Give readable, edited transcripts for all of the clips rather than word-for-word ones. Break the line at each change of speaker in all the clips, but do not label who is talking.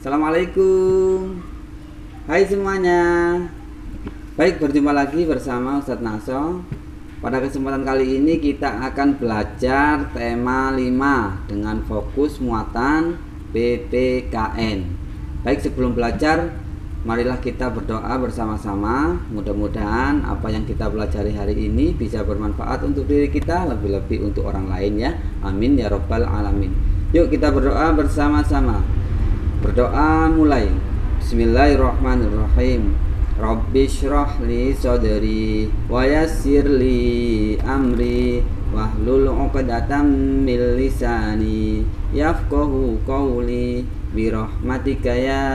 Assalamualaikum. Hai semuanya. Baik, berjumpa lagi bersama Ustadz Naso. Pada kesempatan kali ini kita akan belajar tema 5 dengan fokus muatan PPKN. Baik, sebelum belajar, marilah kita berdoa bersama-sama. Mudah-mudahan apa yang kita pelajari hari ini bisa bermanfaat untuk diri kita, lebih-lebih untuk orang lain ya. Amin ya robbal alamin. Yuk kita berdoa bersama-sama. Berdoa mulai. Bismillahirrahmanirrahim. Rabbi shrah li sadri wa yassir li amri wahlul 'uqdatam min lisani yafqahu qawli bi rahmatika ya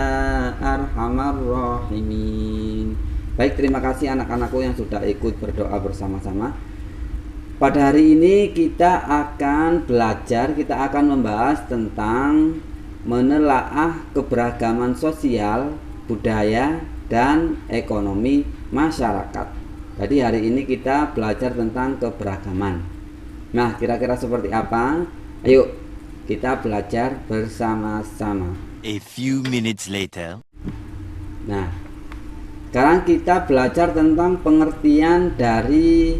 arhamar rahimin. Baik, terima kasih anak-anakku yang sudah ikut berdoa bersama-sama. Pada hari ini kita akan membahas tentang menelaah keberagaman sosial, budaya, dan ekonomi masyarakat. Jadi hari ini kita belajar tentang keberagaman. Nah, kira-kira seperti apa? Ayo kita belajar bersama-sama.
A few minutes later.
Nah, sekarang kita belajar tentang pengertian dari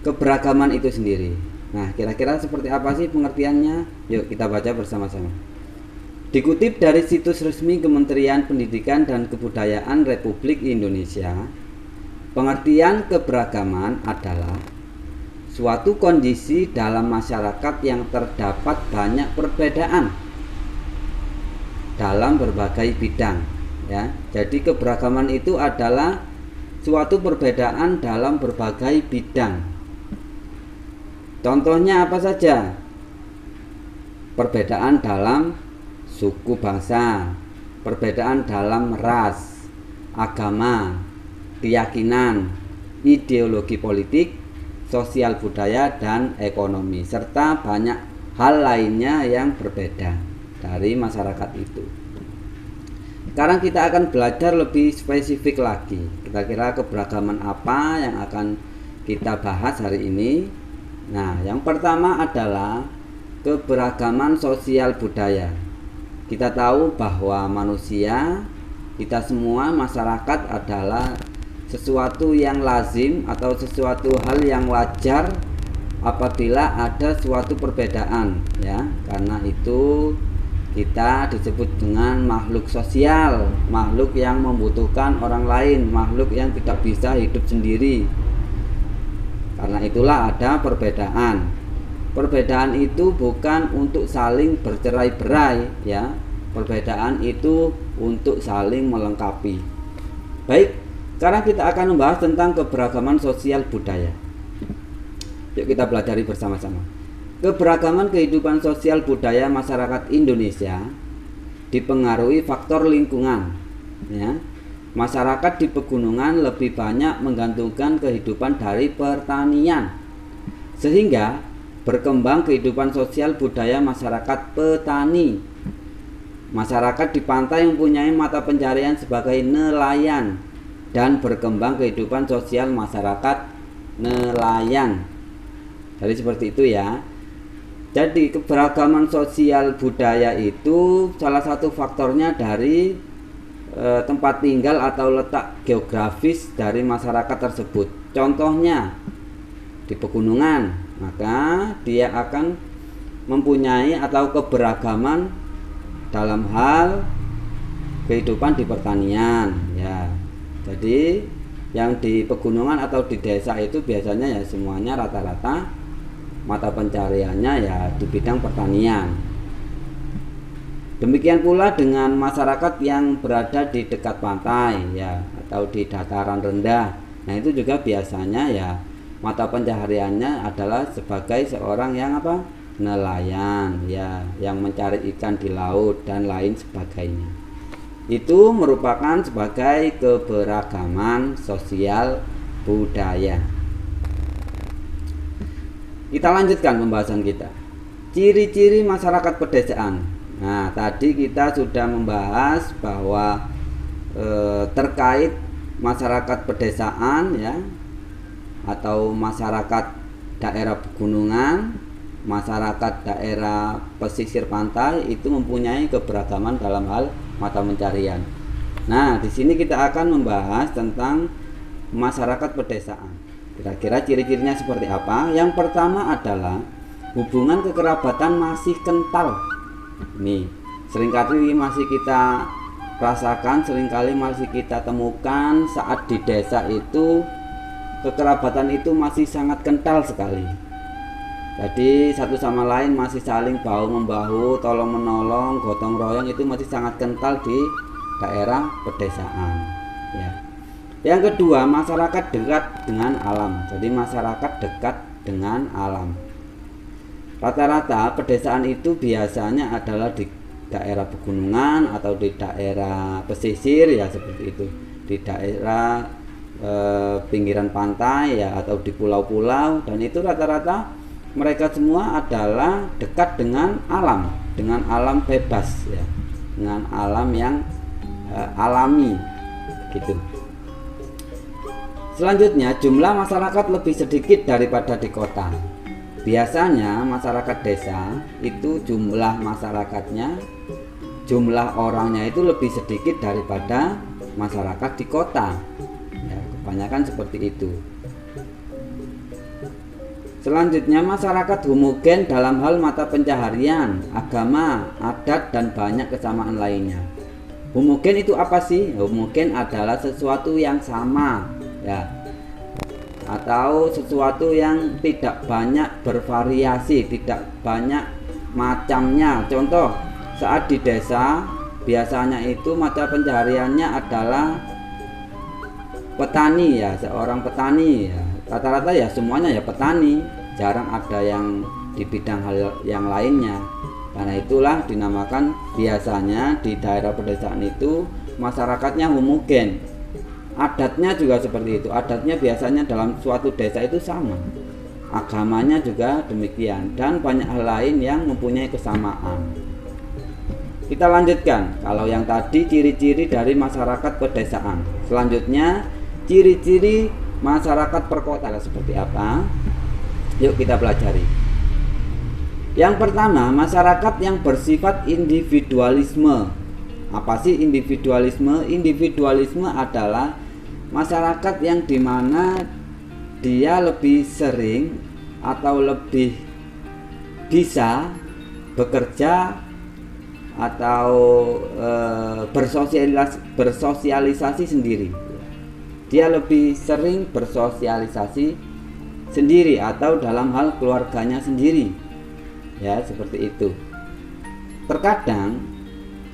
keberagaman itu sendiri. Nah, kira-kira seperti apa sih pengertiannya? Yuk kita baca bersama-sama. Dikutip dari situs resmi Kementerian Pendidikan dan Kebudayaan Republik Indonesia, pengertian keberagaman adalah suatu kondisi dalam masyarakat yang terdapat banyak perbedaan dalam berbagai bidang. Ya, jadi keberagaman itu adalah suatu perbedaan dalam berbagai bidang. Contohnya apa saja? Perbedaan dalam suku bangsa, perbedaan dalam ras, agama, keyakinan, ideologi politik, sosial budaya, dan ekonomi, serta banyak hal lainnya yang berbeda dari masyarakat itu. Sekarang kita akan belajar lebih spesifik lagi. Kira-kira keberagaman apa yang akan kita bahas hari ini? Nah, yang pertama adalah keberagaman sosial budaya. Kita tahu bahwa manusia, kita semua masyarakat adalah sesuatu yang lazim atau sesuatu hal yang wajar apabila ada suatu perbedaan ya. Karena itu kita disebut dengan makhluk sosial, makhluk yang membutuhkan orang lain, makhluk yang tidak bisa hidup sendiri. Karena itulah ada perbedaan. Perbedaan itu bukan untuk saling bercerai-berai ya. Perbedaan itu untuk saling melengkapi. Baik, sekarang kita akan membahas tentang keberagaman sosial budaya. Yuk kita pelajari bersama-sama. Keberagaman kehidupan sosial budaya masyarakat Indonesia dipengaruhi faktor lingkungan ya. Masyarakat di pegunungan lebih banyak menggantungkan kehidupan dari pertanian, sehingga berkembang kehidupan sosial budaya masyarakat petani. Masyarakat di pantai mempunyai mata pencarian sebagai nelayan dan berkembang kehidupan sosial masyarakat nelayan. Jadi seperti itu ya. Jadi keberagaman sosial budaya itu salah satu faktornya dari tempat tinggal atau letak geografis dari masyarakat tersebut. Contohnya di pegunungan, maka dia akan mempunyai atau keberagaman dalam hal kehidupan di pertanian ya. Jadi yang di pegunungan atau di desa itu biasanya ya semuanya rata-rata mata pencariannya ya di bidang pertanian. Demikian pula dengan masyarakat yang berada di dekat pantai ya atau di dataran rendah. Nah, itu juga biasanya ya mata pencahariannya adalah sebagai seorang yang apa? Nelayan ya, yang mencari ikan di laut dan lain sebagainya. Itu merupakan sebagai keberagaman sosial budaya. Kita lanjutkan pembahasan kita. Ciri-ciri masyarakat pedesaan. Nah, tadi kita sudah membahas bahwa terkait masyarakat pedesaan ya atau masyarakat daerah pegunungan masyarakat daerah pesisir pantai itu mempunyai keberagaman dalam hal mata pencarian. Nah, di sini kita akan membahas tentang masyarakat pedesaan. Kira-kira ciri-cirinya seperti apa? Yang pertama adalah hubungan kekerabatan masih kental. Ini seringkali masih kita rasakan, seringkali masih kita temukan saat di desa itu kekerabatan itu masih sangat kental sekali. Jadi satu sama lain masih saling bahu membahu, tolong menolong, gotong royong itu masih sangat kental di daerah pedesaan. Ya. Yang kedua, masyarakat dekat dengan alam. Jadi masyarakat dekat dengan alam. Rata-rata pedesaan itu biasanya adalah di daerah pegunungan atau di daerah pesisir ya seperti itu, di daerah pinggiran pantai ya atau di pulau-pulau, dan itu rata-rata mereka semua adalah dekat dengan alam bebas ya, dengan alam yang alami gitu. Selanjutnya, jumlah masyarakat lebih sedikit daripada di kota. Biasanya masyarakat desa itu jumlah masyarakatnya, jumlah orangnya itu lebih sedikit daripada masyarakat di kota ya, kebanyakan seperti itu. Selanjutnya, masyarakat homogen dalam hal mata pencaharian, agama, adat, dan banyak kesamaan lainnya. Homogen itu apa sih? Homogen adalah sesuatu yang sama ya, atau sesuatu yang tidak banyak bervariasi, tidak banyak macamnya. Contoh, saat di desa biasanya itu mata pencahariannya adalah petani ya, seorang petani ya. Rata-rata ya semuanya ya petani, jarang ada yang di bidang hal yang lainnya. Karena itulah dinamakan biasanya di daerah pedesaan itu masyarakatnya homogen. Adatnya juga seperti itu. Adatnya biasanya dalam suatu desa itu sama. Agamanya juga demikian, dan banyak hal lain yang mempunyai kesamaan. Kita lanjutkan. Kalau yang tadi ciri-ciri dari masyarakat pedesaan. Selanjutnya, ciri-ciri masyarakat perkotaan seperti apa? Yuk kita pelajari. Yang pertama, masyarakat yang bersifat individualisme. Apa sih individualisme? Individualisme adalah masyarakat yang dimana dia lebih sering atau lebih bisa bekerja atau bersosialisasi sendiri. Dia lebih sering bersosialisasi sendiri atau dalam hal keluarganya sendiri ya, seperti itu. Terkadang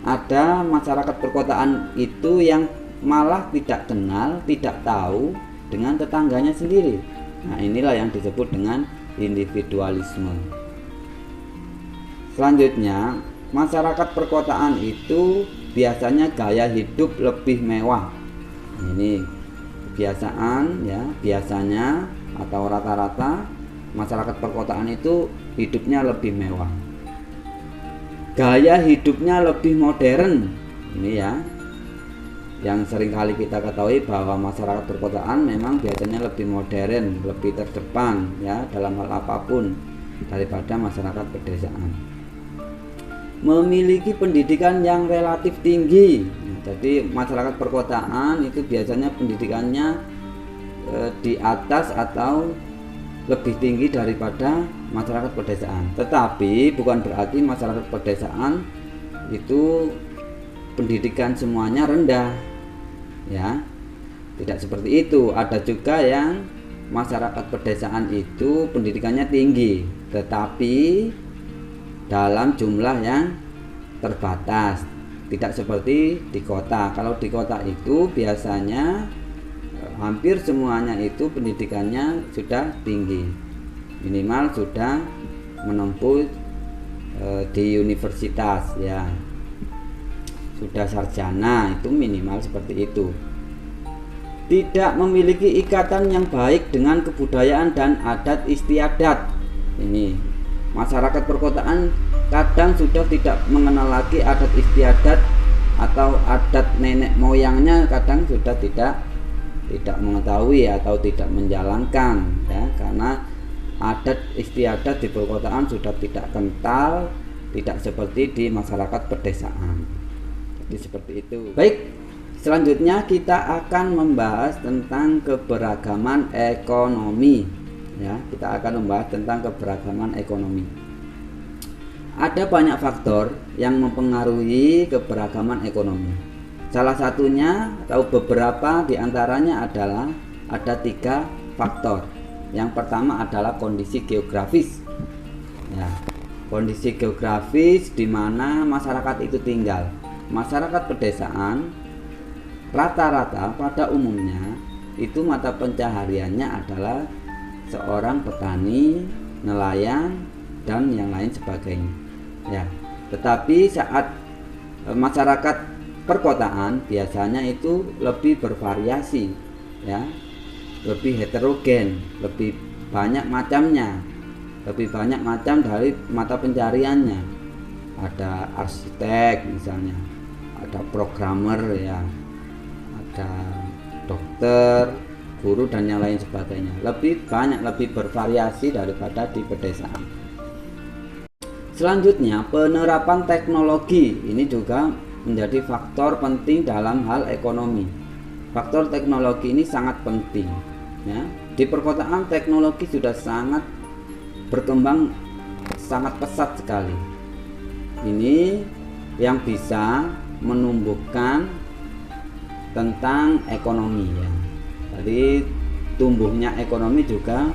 ada masyarakat perkotaan itu yang malah tidak kenal, tidak tahu dengan tetangganya sendiri. Nah, inilah yang disebut dengan individualisme. Selanjutnya, masyarakat perkotaan itu biasanya gaya hidup lebih mewah. Ini kebiasaan ya, biasanya atau rata-rata masyarakat perkotaan itu hidupnya lebih mewah. Gaya hidupnya lebih modern. Ini ya, yang seringkali kita ketahui bahwa masyarakat perkotaan memang biasanya lebih modern, lebih terdepan ya dalam hal apapun daripada masyarakat pedesaan. Memiliki pendidikan yang relatif tinggi. Jadi masyarakat perkotaan itu biasanya pendidikannya di atas atau lebih tinggi daripada masyarakat pedesaan. Tetapi bukan berarti masyarakat pedesaan itu pendidikan semuanya rendah. Ya. Tidak seperti itu. Ada juga yang masyarakat pedesaan itu pendidikannya tinggi, tetapi dalam jumlah yang terbatas. Tidak seperti di kota. Kalau di kota itu biasanya hampir semuanya itu pendidikannya sudah tinggi, minimal sudah menempuh di universitas ya, sudah sarjana, itu minimal seperti itu. Tidak memiliki ikatan yang baik dengan kebudayaan dan adat istiadat. Ini masyarakat perkotaan kadang sudah tidak mengenal lagi adat istiadat atau adat nenek moyangnya, kadang sudah tidak mengetahui atau tidak menjalankan ya, karena adat istiadat di perkotaan sudah tidak kental, tidak seperti di masyarakat pedesaan. Jadi seperti itu. Baik, selanjutnya kita akan membahas tentang keberagaman ekonomi. Ya, kita akan membahas tentang keberagaman ekonomi. Ada banyak faktor yang mempengaruhi keberagaman ekonomi. Salah satunya atau beberapa diantaranya adalah ada 3 faktor. Yang pertama adalah kondisi geografis. Ya, kondisi geografis di mana masyarakat itu tinggal. Masyarakat pedesaan rata-rata pada umumnya itu mata pencahariannya adalah seorang petani, nelayan, dan yang lain sebagainya. Ya, tetapi saat masyarakat perkotaan biasanya itu lebih bervariasi, ya, lebih heterogen, lebih banyak macamnya, lebih banyak macam dari mata pencariannya. Ada arsitek misalnya, ada programmer, ya, ada dokter, guru, dan yang lain sebagainya. Lebih banyak, lebih bervariasi daripada di pedesaan. Selanjutnya, penerapan teknologi ini juga menjadi faktor penting dalam hal ekonomi. Faktor teknologi ini sangat penting. Ya, di perkotaan teknologi sudah sangat berkembang, sangat pesat sekali. Ini yang bisa menumbuhkan tentang ekonomi, ya. Jadi tumbuhnya ekonomi juga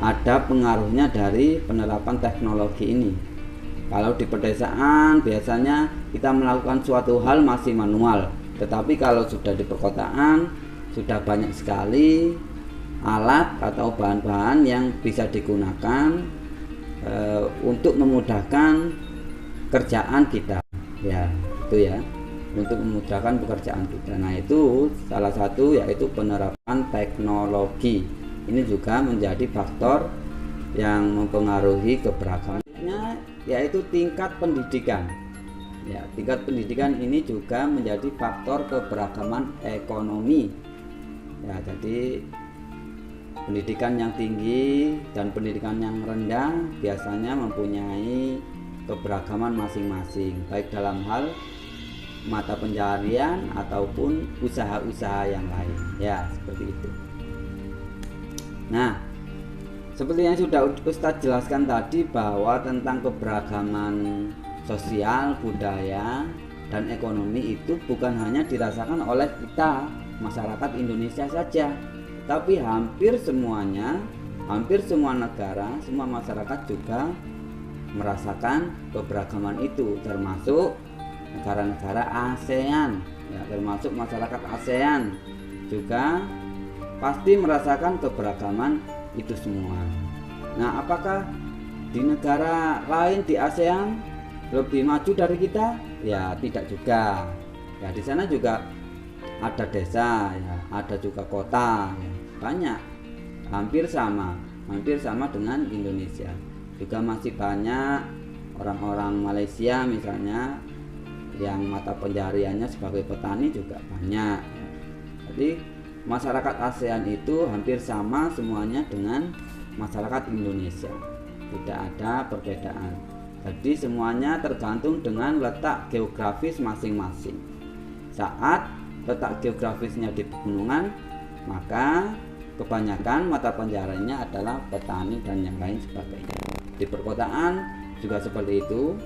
ada pengaruhnya dari penerapan teknologi ini. Kalau di pedesaan biasanya kita melakukan suatu hal masih manual, tetapi kalau sudah di perkotaan sudah banyak sekali alat atau bahan-bahan yang bisa digunakan untuk memudahkan kerjaan kita, ya, itu ya, untuk memudahkan pekerjaan kita. Nah, itu salah satu yaitu penerapan teknologi. Ini juga menjadi faktor yang mempengaruhi keberagamannya, yaitu tingkat pendidikan. Ya, tingkat pendidikan ini juga menjadi faktor keberagaman ekonomi. Ya, jadi pendidikan yang tinggi dan pendidikan yang rendah biasanya mempunyai keberagaman masing-masing, baik dalam hal mata pencaharian ataupun usaha-usaha yang lain. Ya, seperti itu. Nah, seperti yang sudah Ustadz jelaskan tadi, bahwa tentang keberagaman sosial, budaya, dan ekonomi itu bukan hanya dirasakan oleh kita, masyarakat Indonesia saja, tapi hampir semuanya, hampir semua negara, semua masyarakat juga merasakan keberagaman itu, termasuk negara-negara ASEAN, ya, termasuk masyarakat ASEAN juga pasti merasakan keberagaman itu semua. Nah, apakah di negara lain di ASEAN lebih maju dari kita? Ya, tidak juga. Ya, di sana juga ada desa, ya, ada juga kota, ya, banyak, hampir sama dengan Indonesia. Juga masih banyak orang-orang Malaysia misalnya yang mata pencahariannya sebagai petani juga banyak. Jadi masyarakat ASEAN itu hampir sama semuanya dengan masyarakat Indonesia, tidak ada perbedaan. Jadi semuanya tergantung dengan letak geografis masing-masing. Saat letak geografisnya di pegunungan, maka kebanyakan mata pencahariannya adalah petani dan yang lain sebagainya. Di perkotaan juga seperti itu,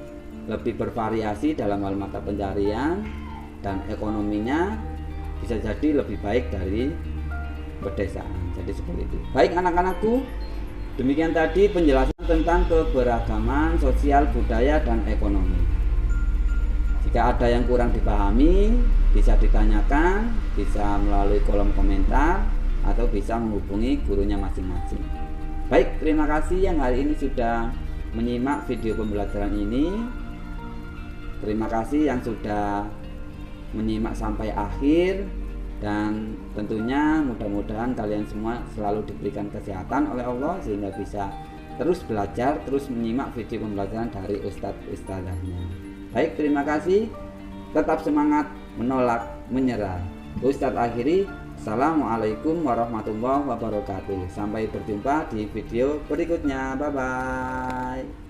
lebih bervariasi dalam hal mata pencaharian dan ekonominya bisa jadi lebih baik dari pedesaan. Jadi seperti itu. Baik anak-anakku, demikian tadi penjelasan tentang keberagaman sosial, budaya, dan ekonomi. Jika ada yang kurang dipahami, bisa ditanyakan, bisa melalui kolom komentar, atau bisa menghubungi gurunya masing-masing. Baik, terima kasih yang hari ini sudah menyimak video pembelajaran ini. Terima kasih yang sudah menyimak sampai akhir, dan tentunya mudah-mudahan kalian semua selalu diberikan kesehatan oleh Allah sehingga bisa terus belajar, terus menyimak video pembelajaran dari ustadz-ustadzahnya. Baik, terima kasih. Tetap semangat, menolak menyerah. Ustadz akhiri. Wassalamualaikum warahmatullahi wabarakatuh. Sampai berjumpa di video berikutnya. Bye bye.